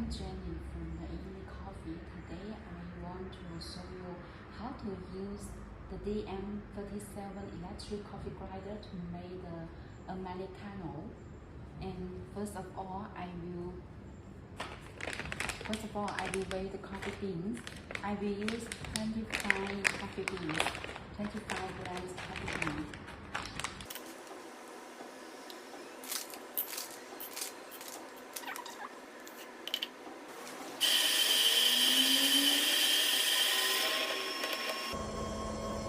I'm Jenny from the Evenly Coffee. Today I want to show you how to use the DM47 electric coffee grinder to make the Americano. And first of all, I will weigh the coffee beans. I will use 25 coffee beans, 25 grams coffee beans.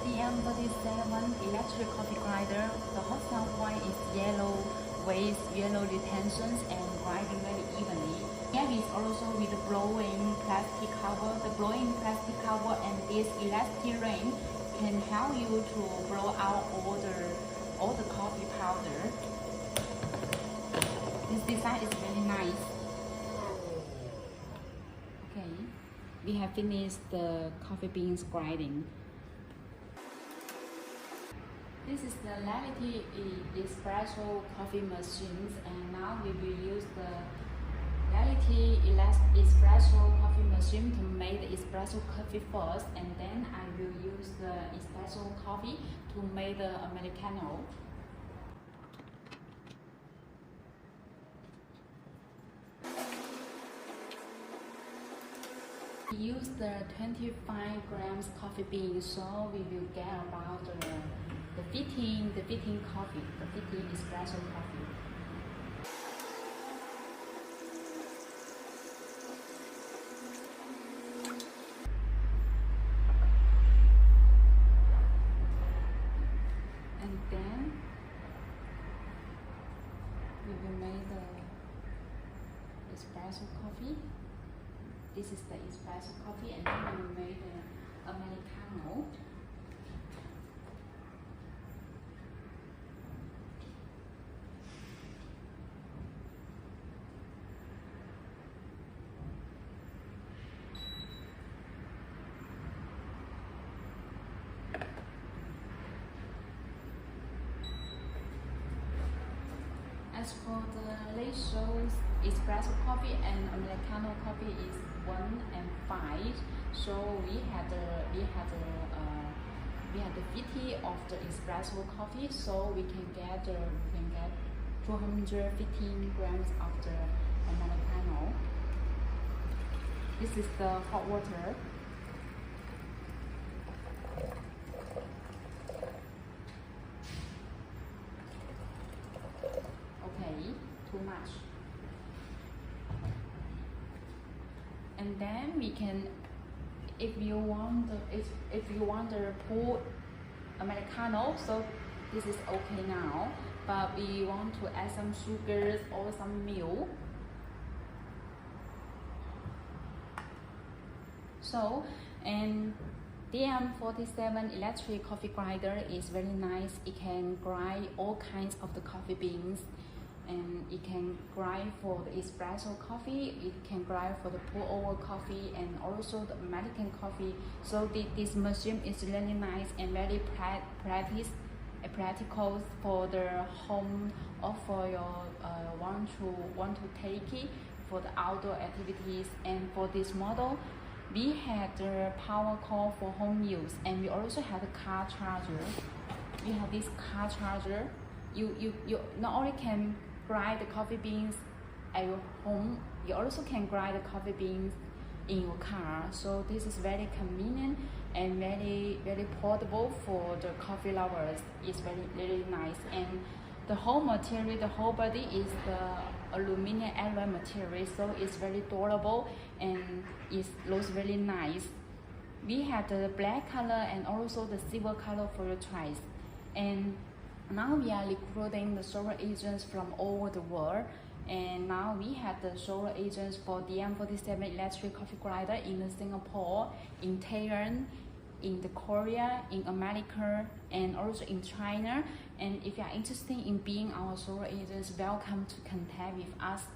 DM47 electric coffee grinder. The hot cell point is yellow with yellow retentions and grinding very evenly. Here is also with the blowing plastic cover. The blowing plastic cover and this elastic ring can help you to blow out all the coffee powder. This design is very nice. Okay, we have finished the coffee beans grinding. This is the Lelit espresso coffee machines, and now we will use the Lelit espresso coffee machine to make the espresso coffee first, and then I will use the espresso coffee to make the Americano. We use the 25 grams coffee beans, so we will get about the 15 espresso coffee. And then we will make the espresso coffee. This is the espresso coffee, and then we will make the Americano. As for the ratios, espresso coffee and Americano coffee is 1 and 5. So we had the 50 of the espresso coffee, so we can get 215 grams of the Americano. This is the hot water. Too much. And then we can, if you want the pour Americano, so this is okay now, but we want to add some sugars or some milk. So, and DM47 electric coffee grinder is very nice. It can grind all kinds of the coffee beans, and it can grind for the espresso coffee, it can grind for the pour over coffee, and also the American coffee. So this machine is really nice and very practical for the home, or for your want to take it for the outdoor activities. And for this model, we had the power cord for home use, and we also have a car charger. We have this car charger. You not only can grind the coffee beans at your home, you also can grind the coffee beans in your car. So this is very convenient and very portable for the coffee lovers. It's really nice. And the whole material, the whole body is the aluminum alloy material, so it's very durable and it looks really nice. We have the black color and also the silver color for your choice. And now we are recruiting the solar agents from all over the world, and now we have the solar agents for DM47 electric coffee grinder in Singapore, in Thailand, in Korea, in America, and also in China. And if you are interested in being our solar agents, welcome to contact with us.